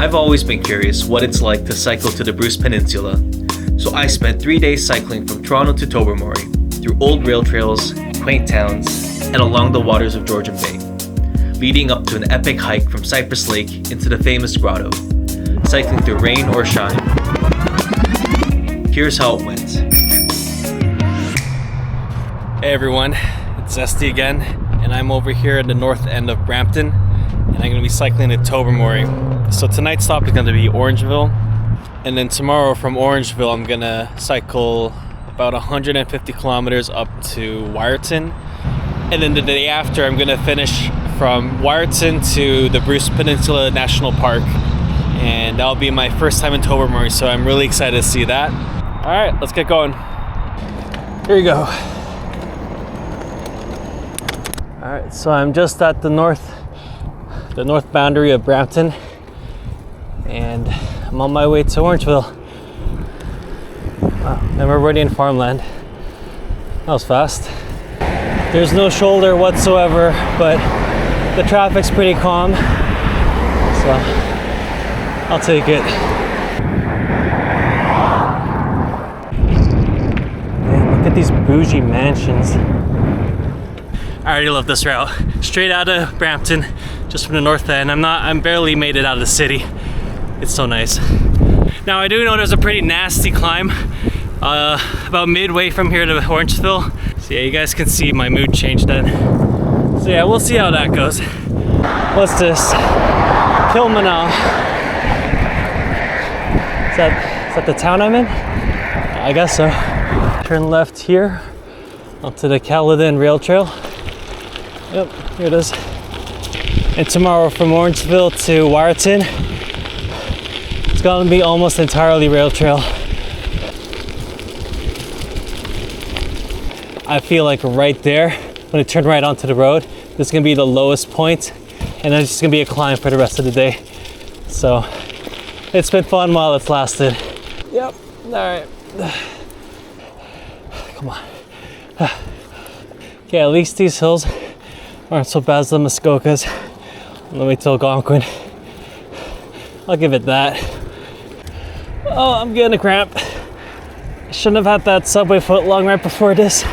I've always been curious what it's like to cycle to the Bruce Peninsula, so I spent 3 days cycling from Toronto to Tobermory, through old rail trails, quaint towns, and along the waters of Georgian Bay, leading up to an epic hike from Cyprus Lake into the famous Grotto, cycling through rain or shine. Here's how it went. Hey everyone, it's Zesty again, and I'm over here at the north end of Brampton, and I'm going to be cycling to Tobermory. So tonight's stop is going to be Orangeville, and then tomorrow from Orangeville I'm going to cycle about 150 kilometers up to Wiarton, and then the day after I'm going to finish from Wiarton to the Bruce Peninsula National Park, and that'll be my first time in Tobermory, so I'm really excited to see that. Alright, let's get going. Here you go. Alright, so I'm just at the north boundary of Brampton, and I'm on my way to Orangeville. Wow, and we're already in farmland. That was fast. There's no shoulder whatsoever, but the traffic's pretty calm, so I'll take it. Man, look at these bougie mansions. I already love this route. Straight out of Brampton, just from the north end. I'm barely made it out of the city. It's so nice. Now I do know there's a pretty nasty climb about midway from here to Orangeville. So yeah, you guys can see my mood change then. So yeah, we'll see how that goes. What's this? Kilmanau. Is that the town I'm in? I guess so. Turn left here onto the Caledon Rail Trail. Yep, here it is. And tomorrow from Orangeville to Wiarton, it's gonna be almost entirely rail trail. I feel like right there, when I turn right onto the road, this is gonna be the lowest point, and then it's just gonna be a climb for the rest of the day. So, it's been fun while it's lasted. Yep, all right. Come on. Okay, at least these hills aren't so bad as the Muskokas. Let me till Algonquin. I'll give it that. Oh, I'm getting a cramp. I shouldn't have had that subway foot long right before this.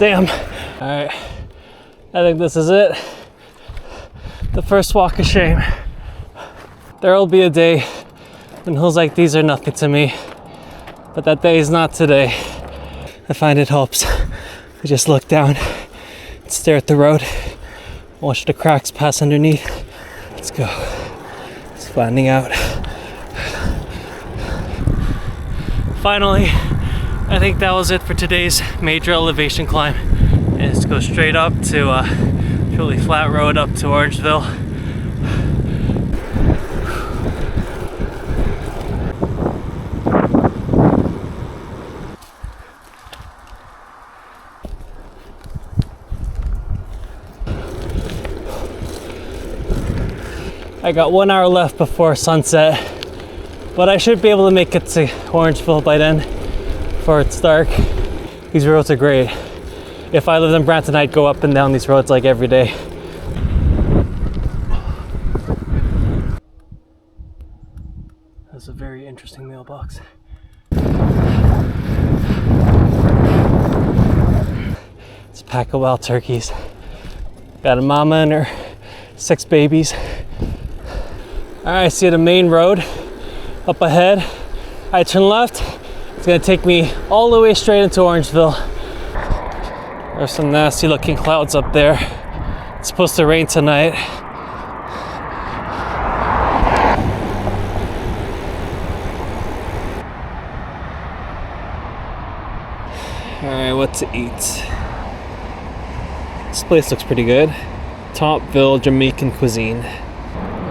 Damn. All right, I think this is it. The first walk of shame. There'll be a day when hills like these are nothing to me, but that day is not today. I find it helps to just look down and stare at the road, watch the cracks pass underneath. Let's go. It's flattening out. Finally, I think that was it for today's major elevation climb. And let's go straight up to a truly flat road up to Orangeville. I got 1 hour left before sunset, but I should be able to make it to Orangeville by then before it's dark. These roads are great. If I lived in Brampton, I'd go up and down these roads like every day. That's a very interesting mailbox. It's a pack of wild turkeys. Got a mama and her 6 babies. All right, I see the main road up ahead. I turn left. It's gonna take me all the way straight into Orangeville. There's some nasty looking clouds up there. It's supposed to rain tonight. All right, what to eat? This place looks pretty good. Topville Jamaican cuisine.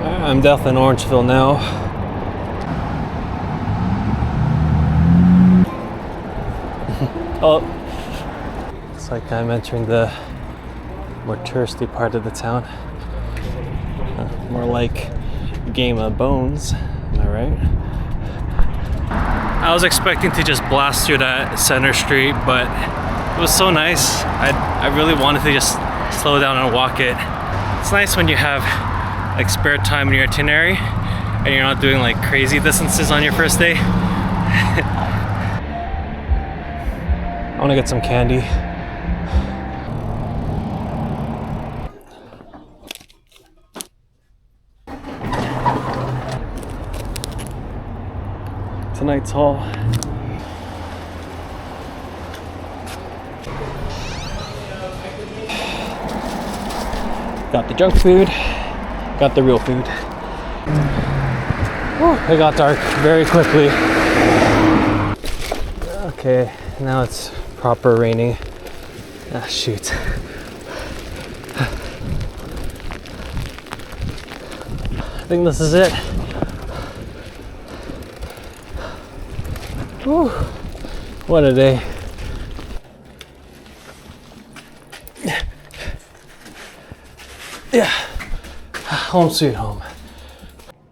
I'm definitely in Orangeville now. Oh, looks like I'm entering the more touristy part of the town. More like Game of Bones, am I right? I was expecting to just blast through that center street, but it was so nice. I really wanted to just slow down and walk it. It's nice when you have like spare time in your itinerary and you're not doing like crazy distances on your first day. I want to get some candy. Tonight's haul. Got the junk food, got the real food. Whew, it got dark very quickly. Okay, now it's proper raining. Ah, shoot. I think this is it. Whew, what a day. Yeah, home sweet home.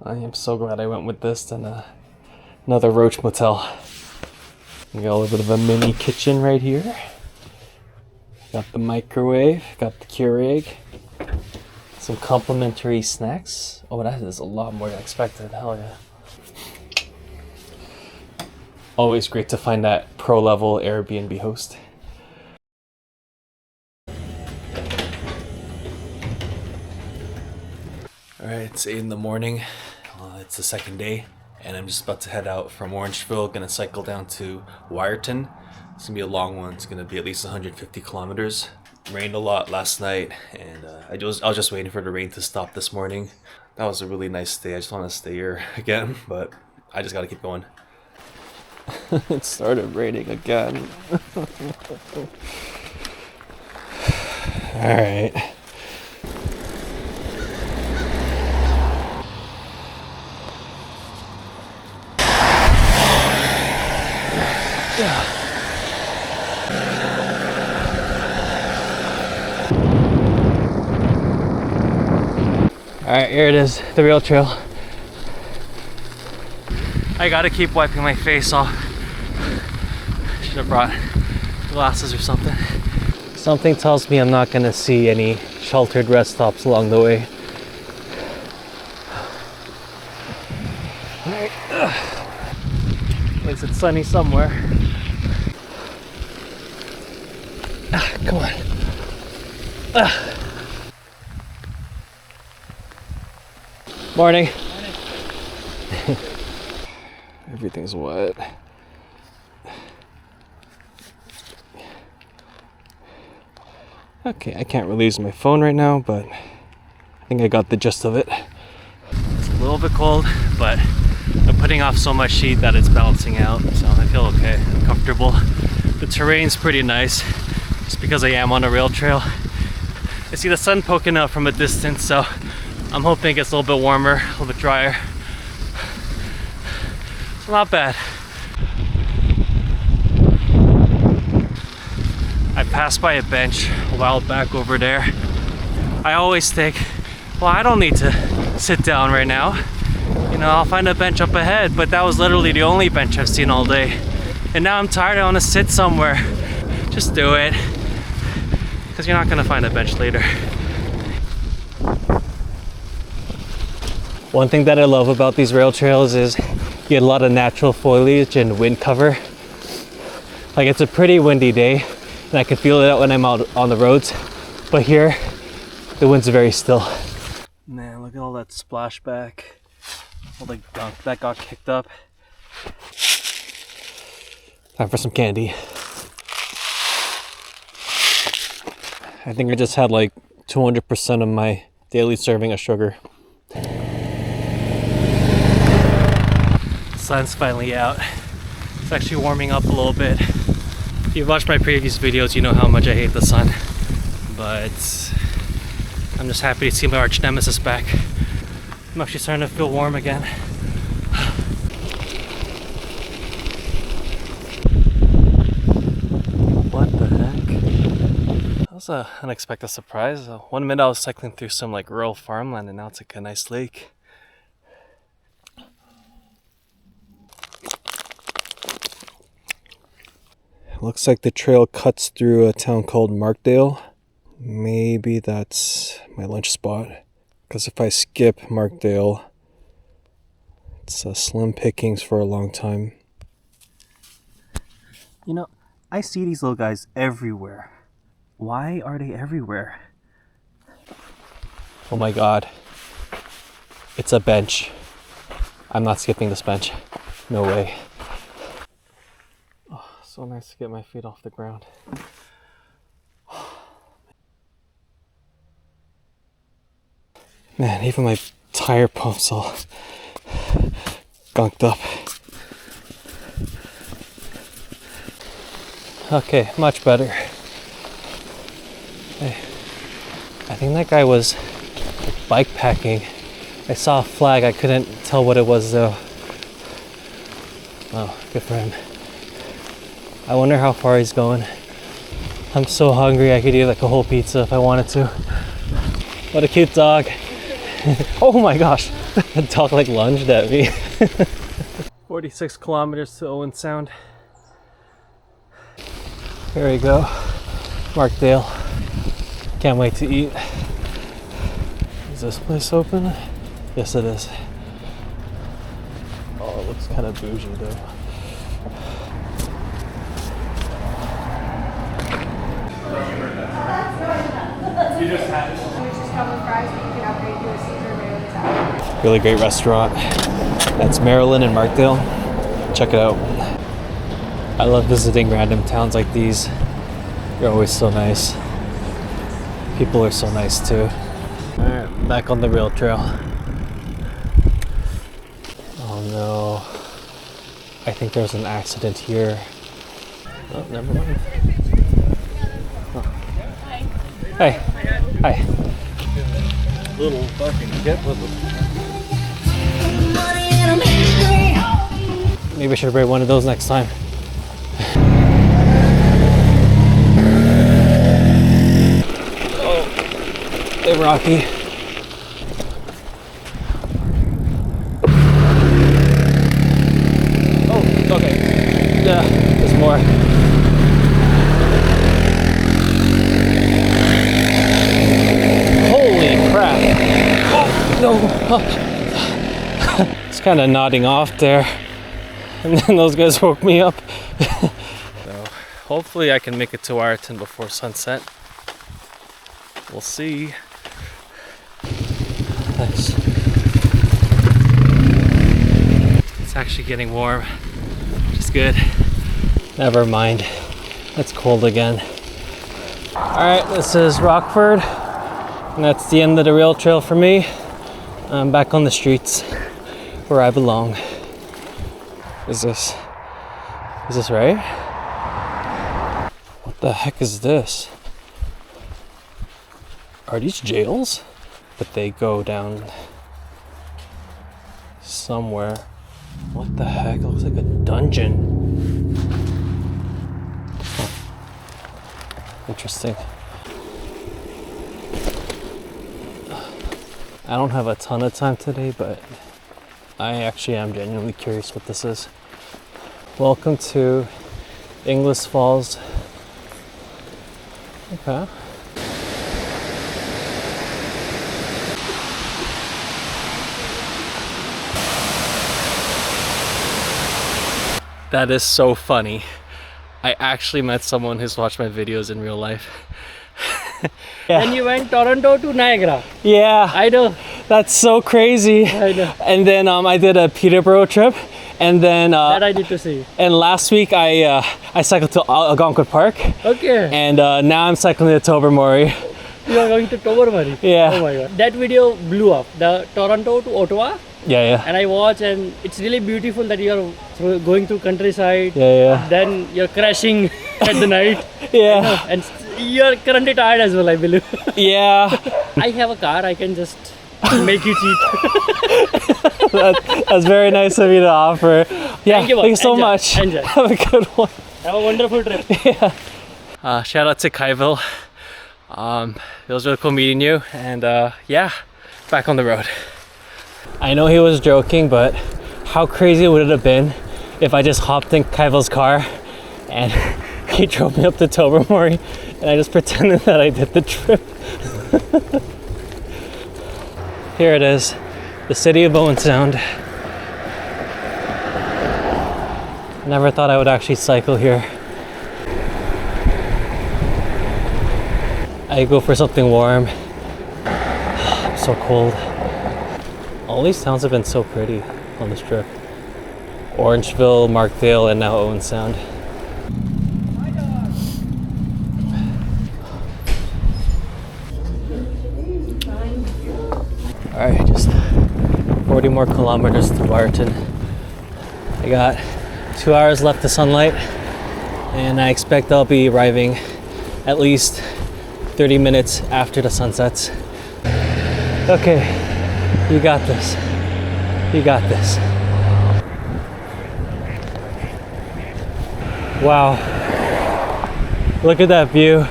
I am so glad I went with this than another roach motel. We got a little bit of a mini kitchen right here. Got the microwave, got the Keurig, some complimentary snacks. Oh, that is a lot more than expected, hell yeah. Always great to find that pro level Airbnb host. Alright, it's 8 in the morning. It's the second day, and I'm just about to head out from Orangeville. Gonna cycle down to Wiarton. It's gonna be a long one. It's gonna be at least 150 kilometers. Rained a lot last night, and I was just waiting for the rain to stop this morning. That was a really nice day. I just want to stay here again, but I just gotta keep going. It started raining again. Alright. Alright, here it is, the rail trail. I gotta keep wiping my face off. Should have brought glasses or something. Something tells me I'm not gonna see any sheltered rest stops along the way. Alright. At least it's sunny somewhere. Come on. Morning. Everything's wet. Okay, I can't really use my phone right now, but I think I got the gist of it. It's a little bit cold, but I'm putting off so much heat that it's balancing out, so I feel okay. I'm comfortable. The terrain's pretty nice, just because I am on a rail trail. I see the sun poking out from a distance, so I'm hoping it gets a little bit warmer, a little bit drier. It's not bad. I passed by a bench a while back over there. I always think, well, I don't need to sit down right now. You know, I'll find a bench up ahead, but that was literally the only bench I've seen all day. And now I'm tired, I want to sit somewhere. Just do it, because you're not going to find a bench later. One thing that I love about these rail trails is you get a lot of natural foliage and wind cover. Like, it's a pretty windy day, and I can feel it out when I'm out on the roads. But here, the wind's very still. Man, look at all that splashback. All the gunk that got kicked up. Time for some candy. I think I just had like 200% of my daily serving of sugar. The sun's finally out. It's actually warming up a little bit. If you've watched my previous videos, you know how much I hate the sun. But I'm just happy to see my arch nemesis back. I'm actually starting to feel warm again. What the heck? That was an unexpected surprise. 1 minute I was cycling through some like rural farmland, and now it's like a nice lake. Looks like the trail cuts through a town called Markdale. Maybe that's my lunch spot. Because if I skip Markdale, it's slim pickings for a long time. You know, I see these little guys everywhere. Why are they everywhere? Oh my god. It's a bench. I'm not skipping this bench. No way. Oh, so nice to get my feet off the ground. Man, even my tire pump's all gunked up. Okay, much better. Hey, I think that guy was bike packing. I saw a flag, I couldn't tell what it was though. Oh, good for him. I wonder how far he's going. I'm so hungry, I could eat like a whole pizza if I wanted to. What a cute dog. Oh my gosh, the dog like lunged at me. 46 kilometers to Owen Sound. Here we go, Markdale. Can't wait to eat. Is this place open? Yes it is. Oh, it looks kind of bougie though. You just had it. Really great restaurant. That's Maryland and Markdale. Check it out. I love visiting random towns like these. They're always so nice. People are so nice too. Alright, back on the rail trail. Oh no. I think there's an accident here. Oh, never mind. Oh. Hi. Hi. Little fucking get with them. Maybe I should bring one of those next time. Oh, hey Rocky. Oh, okay. Yeah, there's more. Holy crap. Oh, no. Oh. It's kind of nodding off there. And then those guys woke me up. So hopefully I can make it to Wiarton before sunset. We'll see. Nice. It's actually getting warm, which is good. Never mind. It's cold again. Alright, this is Rockford. And that's the end of the rail trail for me. I'm back on the streets where I belong. Is this right? What the heck is this? Are these jails? But they go down somewhere. What the heck? It looks like a dungeon. Huh. Interesting. I don't have a ton of time today, but I actually am genuinely curious what this is. Welcome to Inglis Falls. Okay. That is so funny. I actually met someone who's watched my videos in real life. Yeah. And you went Toronto to Niagara. Yeah. I know. That's so crazy. I know. And then I did a Peterborough trip, and then That I need to see. and last week I cycled to Algonquin Park. Okay. And now I'm cycling to Tobermory. You are going to Tobermory. Yeah. Oh my god. That video blew up. The Toronto to Ottawa. Yeah. And I watched, and it's really beautiful that you are going through countryside. Yeah. Then you're crashing at the night. Yeah. And you're currently tired as well, I believe. Yeah. I have a car. I can just make you cheat. That's very nice of you to offer. Yeah. Thank you so Enjoy. much. Enjoy. Have a good one. Have a wonderful trip. Yeah. Shout out to Kaiville. It was really cool meeting you, and yeah, back on the road. I know he was joking, but how crazy would it have been if I just hopped in Kaiville's car and he drove me up to Tobermory and I just pretended that I did the trip. Here it is, the city of Owen Sound. Never thought I would actually cycle here. I go for something warm. I'm so cold. All these towns have been so pretty on this trip. Orangeville, Markdale, and now Owen Sound. Alright, just 40 more kilometers to Wiarton. I got 2 hours left to sunlight, and I expect I'll be arriving at least 30 minutes after the sun sets. Okay, you got this. You got this. Wow. Look at that view.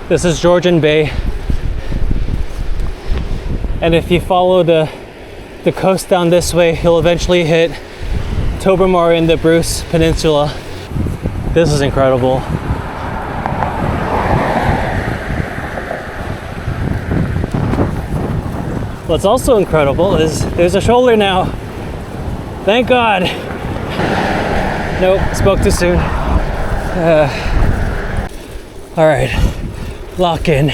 This is Georgian Bay. And if you follow the coast down this way, you'll eventually hit Tobermory in the Bruce Peninsula. This is incredible. What's also incredible is there's a shoulder now. Thank God. Nope, spoke too soon. All right, lock in.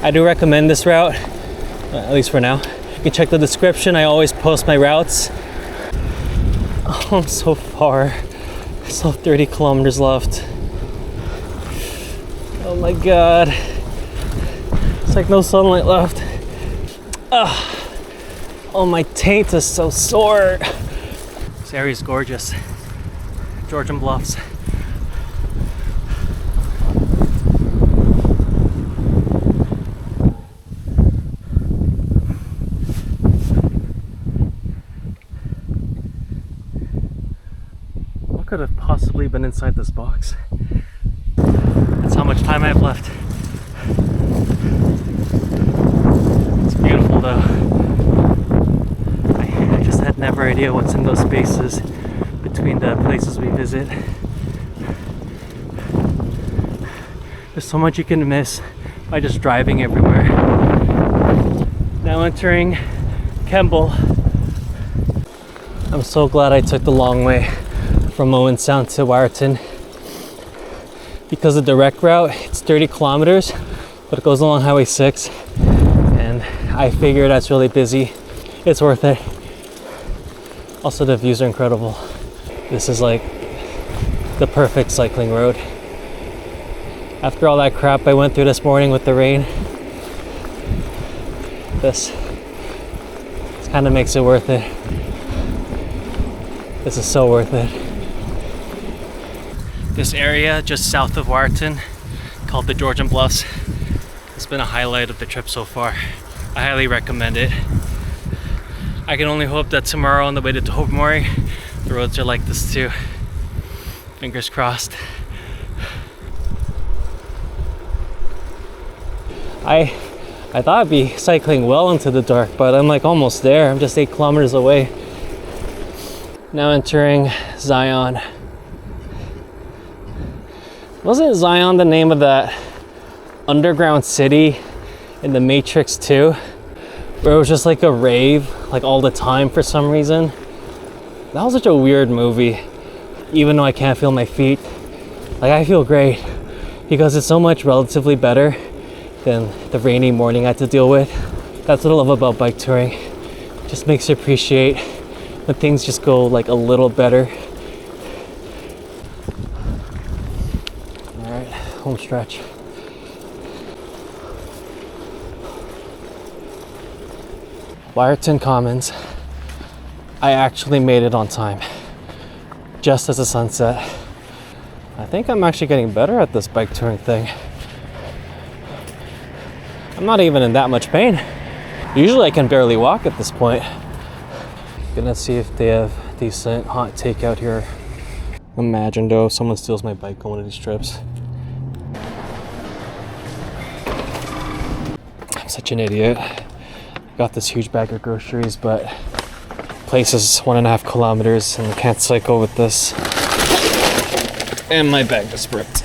I do recommend this route, at least for now. You can check the description. I always post my routes. Oh, I'm so far. I still have 30 kilometers left. Oh my God. It's like no sunlight left. Oh, my taint is so sore. This area is gorgeous. Georgian Bluffs. What could have possibly been inside this box? That's how much time I have left. It's beautiful though. I just had never idea what's in those spaces between the places we visit. There's so much you can miss by just driving everywhere. Now entering Kemble. I'm so glad I took the long way from Owen Sound to Wiarton. Because the direct route, it's 30 kilometers, but it goes along Highway 6. And I figure that's really busy. It's worth it. Also, the views are incredible. This is like the perfect cycling road. After all that crap I went through this morning with the rain, this kind of makes it worth it. This is so worth it. This area just south of Wiarton, called the Georgian Bluffs, has been a highlight of the trip so far. I highly recommend it. I can only hope that tomorrow on the way to Tobermory, the roads are like this too. Fingers crossed. I thought I'd be cycling well into the dark, but I'm like almost there. I'm just 8 kilometers away. Now entering Zion. Wasn't Zion the name of that underground city in the Matrix 2? Where it was just like a rave, like all the time for some reason? That was such a weird movie, even though I can't feel my feet. Like, I feel great because it's so much relatively better than the rainy morning I had to deal with. That's what I love about bike touring. It just makes you appreciate when things just go like a little better. All right, home stretch. Wiarton Commons. I actually made it on time, just as the sun set. I think I'm actually getting better at this bike touring thing. I'm not even in that much pain. Usually I can barely walk at this point. Gonna see if they have decent hot takeout here. Imagine though if someone steals my bike on one of these trips. I'm such an idiot. Got this huge bag of groceries, but place is 1.5 kilometers and I can't cycle with this. And my bag is ripped.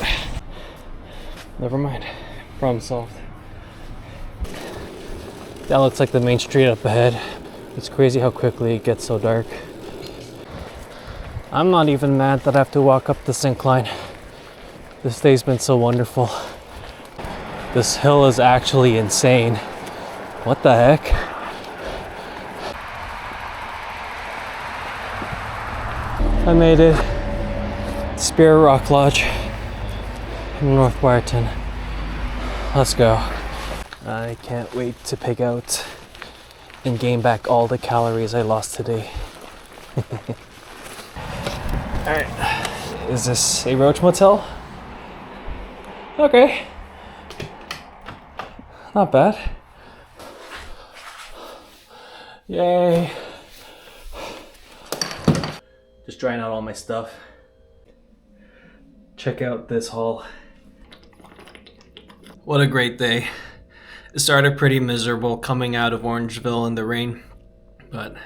Never mind. Problem solved. That looks like the main street up ahead. It's crazy how quickly it gets so dark. I'm not even mad that I have to walk up this incline. This day's been so wonderful. This hill is actually insane. What the heck? I made it. Spirit Rock Lodge in North Wiarton. Let's go. I can't wait to pig out and gain back all the calories I lost today. Alright, is this a roach motel? Okay. Not bad. Yay. Just drying out all my stuff. Check out this haul. What a great day. It started pretty miserable coming out of Orangeville in the rain, but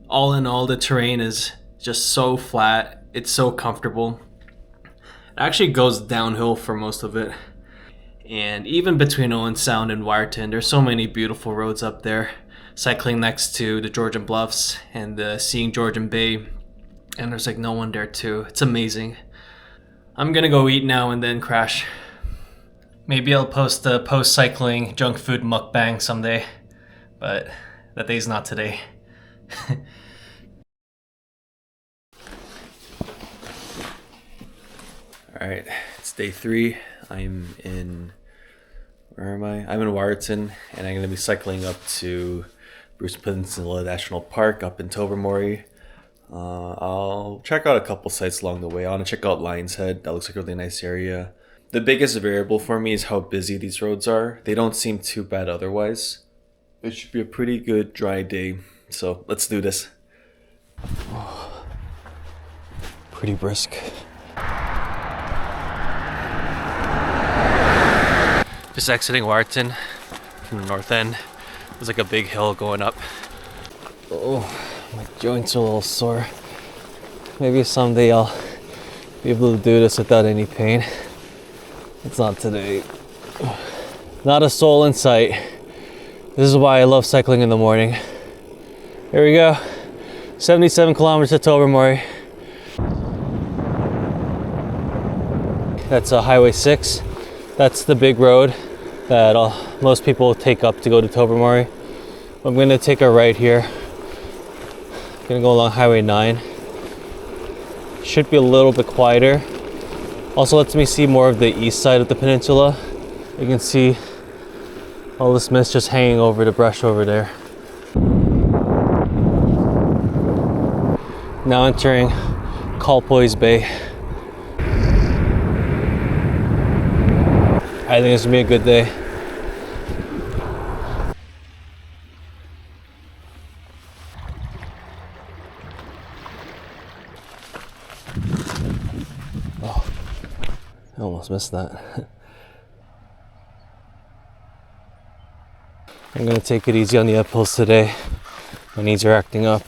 all in all, the terrain is just so flat. It's so comfortable. It actually goes downhill for most of it. And even between Owen Sound and Wiarton, there's so many beautiful roads up there. Cycling next to the Georgian Bluffs and seeing Georgian Bay. And there's like no one there too. It's amazing. I'm gonna go eat now and then crash. Maybe I'll post a post-cycling junk food mukbang someday, but that day's not today. Alright, it's day 3. I'm in, where am I? I'm in Wiarton, and I'm gonna be cycling up to Bruce Peninsula National Park up in Tobermory. I'll check out a couple sites along the way. I want to check out Lion's Head. That looks like a really nice area. The biggest variable for me is how busy these roads are. They don't seem too bad otherwise. It should be a pretty good dry day. So let's do this. Oh, pretty brisk. Just exiting Wiarton from the north end. There's like a big hill going up. Oh, my joints are a little sore. Maybe someday I'll be able to do this without any pain. It's not today. Not a soul in sight. This is why I love cycling in the morning. Here we go. 77 kilometers to Tobermory. That's Highway 6. That's the big road that most people take up to go to Tobermory. I'm going to take a right here. I'm going to go along Highway 9. Should be a little bit quieter. Also lets me see more of the east side of the peninsula. You can see all this mist just hanging over the brush over there. Now entering Colpoys Bay. I think it's gonna be a good day. Oh, I almost missed that. I'm gonna take it easy on the uphills today. My knees are acting up.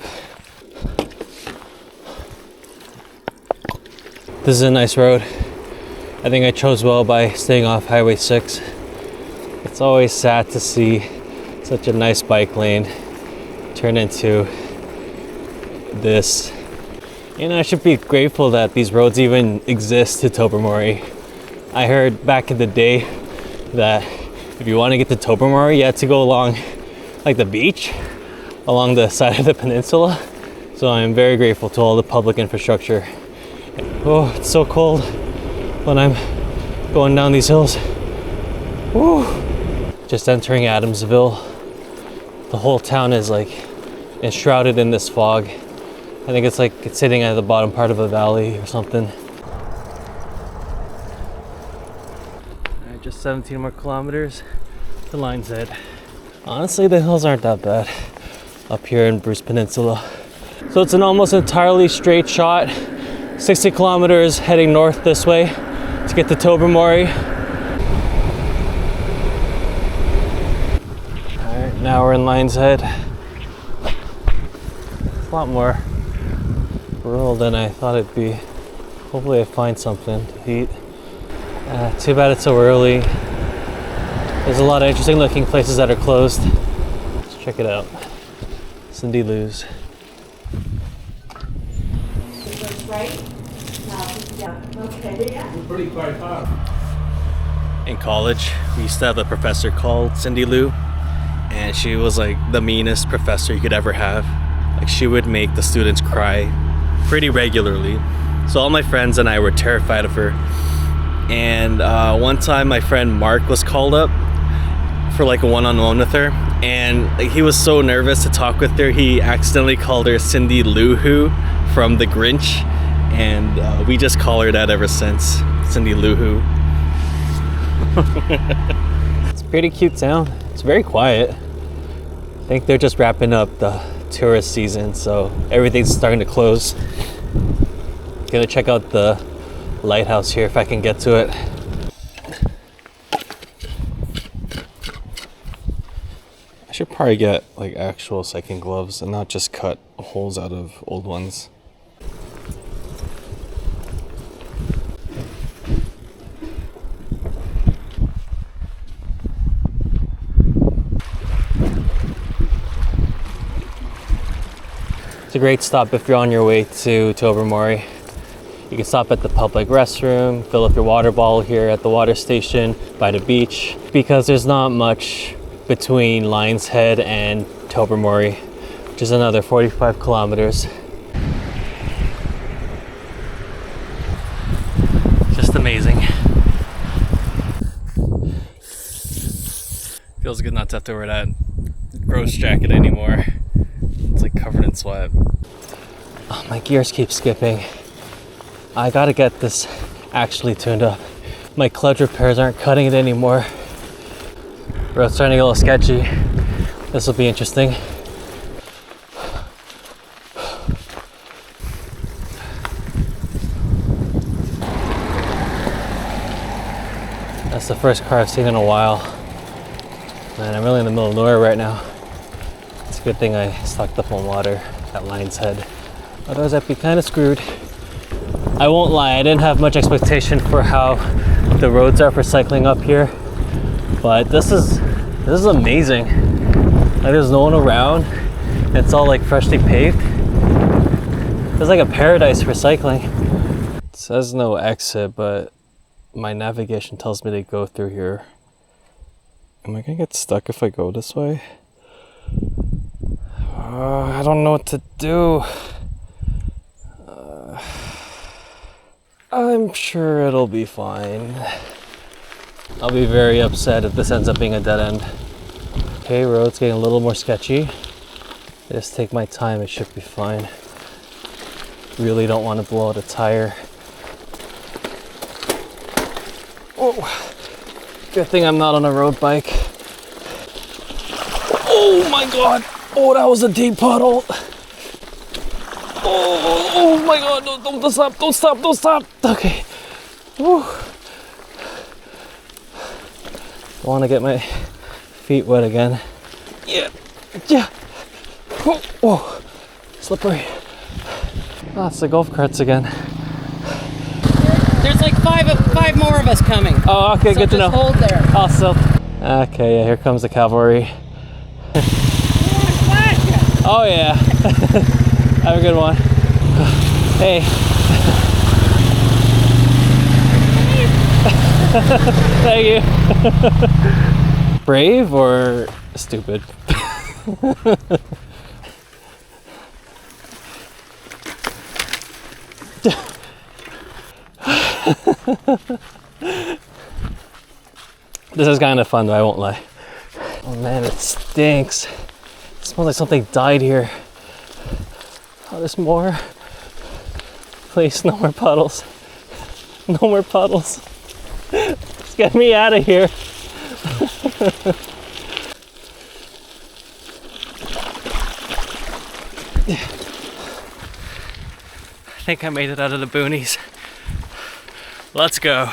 This is a nice road. I think I chose well by staying off Highway 6. It's always sad to see such a nice bike lane turn into this. And I should be grateful that these roads even exist to Tobermory. I heard back in the day that if you want to get to Tobermory, you had to go along like the beach, along the side of the peninsula. So I'm very grateful to all the public infrastructure. Oh, it's so cold when I'm going down these hills. Woo. Just entering Adamsville. The whole town is like enshrouded in this fog. I think it's like it's sitting at the bottom part of a valley or something. Alright, just 17 more kilometers to Lion's Head. Honestly, the hills aren't that bad up here in Bruce Peninsula. So it's an almost entirely straight shot. 60 kilometers heading north this way to get to Tobermory. Alright, now we're in Lion's Head. It's a lot more rural than I thought it'd be. Hopefully I find something to eat. Too bad it's so early. There's a lot of interesting looking places that are closed. Let's check it out. Cindy Lou's. Right? Yeah. Okay. Yeah. Pretty quite hard. In college, we used to have a professor called Cindy Lou, and she was like the meanest professor you could ever have. Like, she would make the students cry pretty regularly. So all my friends and I were terrified of her. And one time my friend Mark was called up for like a one-on-one with her, and like, he was so nervous to talk with her, he accidentally called her Cindy Lou Who from The Grinch, and we just call her that ever since. Cindy Lou Who. It's a pretty cute town. It's very quiet. I think they're just wrapping up the tourist season, so everything's starting to close. Gonna check out the lighthouse here if I can get to it. I should probably get like actual cycling gloves and not just cut holes out of old ones. It's a great stop if you're on your way to Tobermory. You can stop at the public restroom, fill up your water bottle here at the water station by the beach, because there's not much between Lion's Head and Tobermory, which is another 45 kilometers. Just amazing. Feels good not to have to wear that gross jacket anymore. It's like covered in sweat. Oh, my gears keep skipping. I gotta get this actually tuned up. My clutch repairs aren't cutting it anymore. Road's starting to get a little sketchy. This will be interesting. That's the first car I've seen in a while. Man, I'm really in the middle of nowhere right now. It's a good thing I stocked up on water at Lion's Head. Otherwise I'd be kind of screwed. I won't lie, I didn't have much expectation for how the roads are for cycling up here, but this is amazing. Like, there's no one around. It's all like freshly paved. It's like a paradise for cycling. It says no exit, but my navigation tells me to go through here. Am I gonna get stuck if I go this way? I don't know what to do. I'm sure it'll be fine. I'll be very upset if this ends up being a dead end. Okay, road's getting a little more sketchy. Just take my time, it should be fine. Really don't want to blow out a tire. Oh, good thing I'm not on a road bike. Oh my god! Oh, that was a deep puddle. Oh my god, no, don't stop, don't stop, don't stop. Okay. Whew. I want to get my feet wet again. Yeah. Oh, oh. Slippery. Ah, it's the golf carts again. There's like five more of us coming. Oh, okay, so good to know. Hold there. Awesome. Okay, yeah, here comes the cavalry. Oh yeah. Have a good one. Hey. Thank you. Brave or stupid? This is kind of fun though, I won't lie. Oh man, it stinks. It smells like something died here. Oh, there's more. Please, no more puddles. No more puddles. Just get me out of here. I think I made it out of the boonies. Let's go.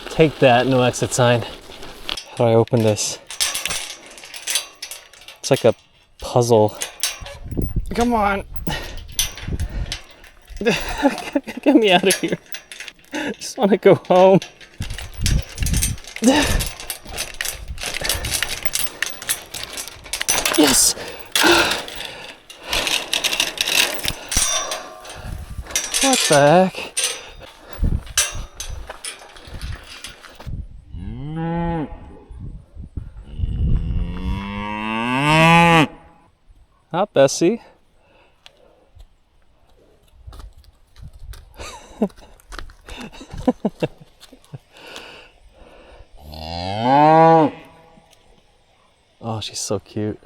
Take that, no exit sign. How do I open this? It's like a puzzle. Come on. Get me out of here. I just want to go home. Yes! What the heck? Hi, Bessie. Oh, she's so cute.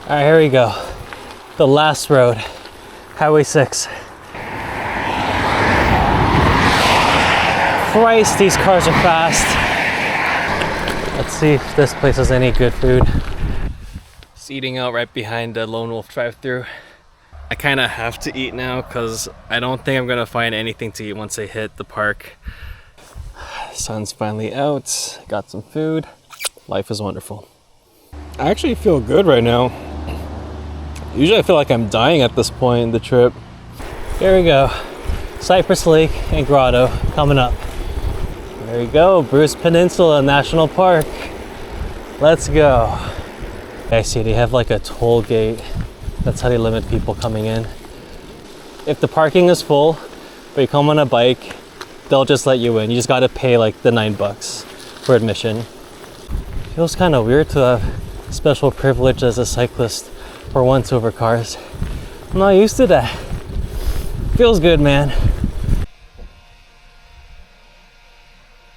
All right, here we go. The last road, Highway 6. Christ, these cars are fast. Let's see if this place has any good food. Just eating out right behind the Lone Wolf drive-thru. I kind of have to eat now because I don't think I'm gonna find anything to eat once I hit the park. Sun's finally out, got some food. Life is wonderful. I actually feel good right now. Usually I feel like I'm dying at this point in the trip. Here we go. Cyprus Lake and Grotto coming up. There we go, Bruce Peninsula National Park. Let's go. I see they have like a toll gate. That's how they limit people coming in. If the parking is full, but you come on a bike, they'll just let you in. You just gotta pay like the $9 for admission. Feels kind of weird to have special privilege as a cyclist for once over cars. I'm not used to that. Feels good, man.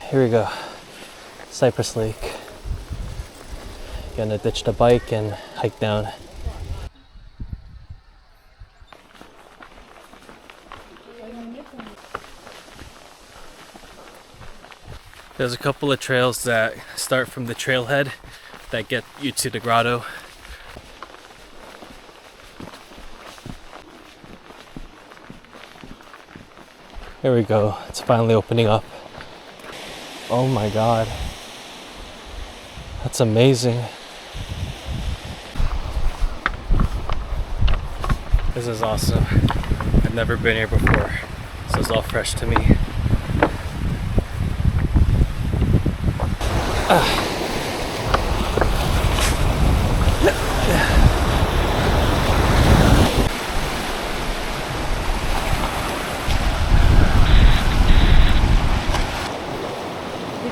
Here we go, Cyprus Lake. Gonna ditch the bike and hike down. There's a couple of trails that start from the trailhead that get you to the grotto. Here we go, it's finally opening up. Oh my God, that's amazing. This is awesome. I've never been here before, so it's all fresh to me.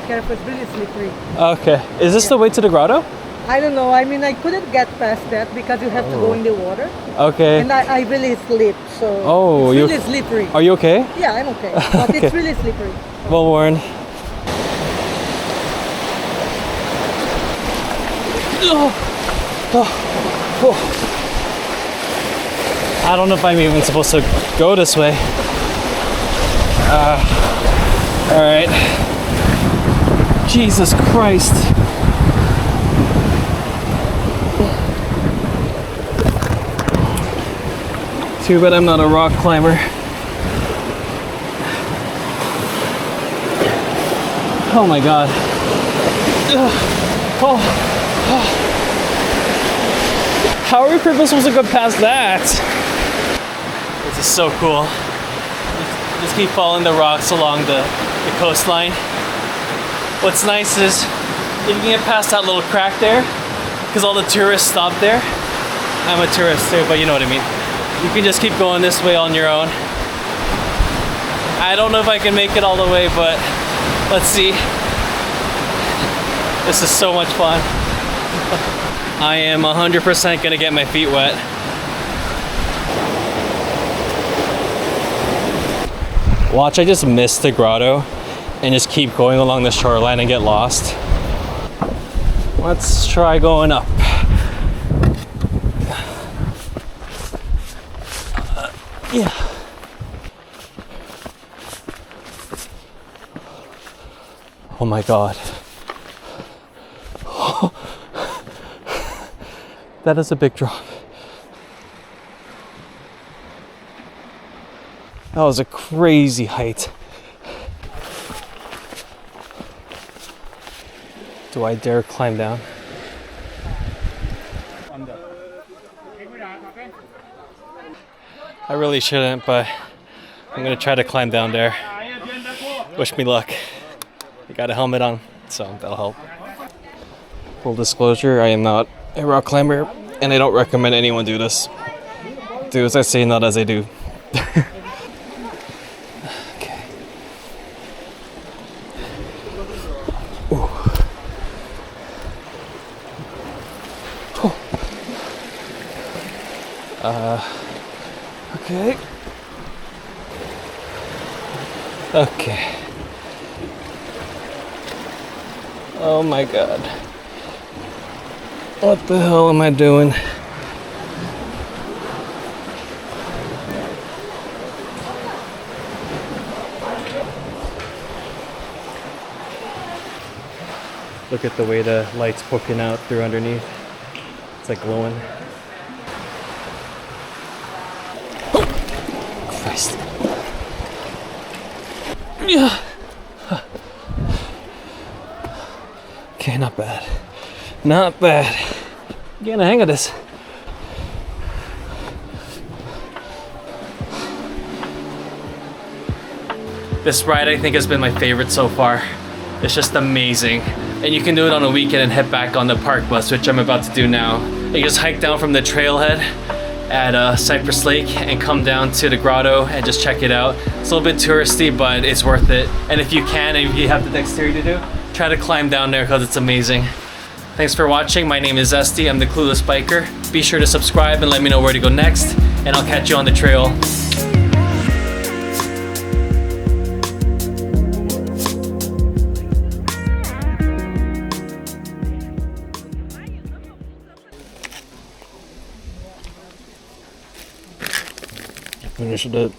Careful, it's really slippery. Okay, is this the way to the grotto? I don't know. I mean, I couldn't get past that because you have to go in the water. Okay. And I really slipped, so Oh, it's really slippery. Are you okay? Yeah, I'm okay. But Okay. it's really slippery. Well worn. I don't know if I'm even supposed to go this way. All right. Jesus Christ. Too bad I'm not a rock climber. Oh my God. How are we supposed to go past that? This is so cool. Just keep following the rocks along the coastline. What's nice is if you can get past that little crack there, because all the tourists stop there. I'm a tourist too, but you know what I mean. You can just keep going this way on your own. I don't know if I can make it all the way, but let's see. This is so much fun. I am 100% gonna get my feet wet. Watch, I just missed the grotto and just keep going along the shoreline and get lost. Let's try going up. Yeah. Oh my God. That is a big drop. That was a crazy height. Do I dare climb down? I really shouldn't, but I'm gonna try to climb down there. Wish me luck. I got a helmet on, so that'll help. Full disclosure, I am not a rock climber, and I don't recommend anyone do this. Do as I say, not as I do. Okay. Ooh. Okay. Okay. Oh my god. What the hell am I doing? Look at the way the light's poking out through underneath. It's like glowing. Oh, Christ. Yeah. Okay, not bad. Not bad. Getting the hang of this. This ride I think has been my favorite so far. It's just amazing. And you can do it on a weekend and head back on the park bus, which I'm about to do now. You just hike down from the trailhead at Cyprus Lake and come down to the grotto and just check it out. It's a little bit touristy, but it's worth it. And if you can, and if you have the dexterity to do, try to climb down there because it's amazing. Thanks for watching. My name is Esty. I'm the Clueless Biker. Be sure to subscribe and let me know where to go next, and I'll catch you on the trail. Finished it.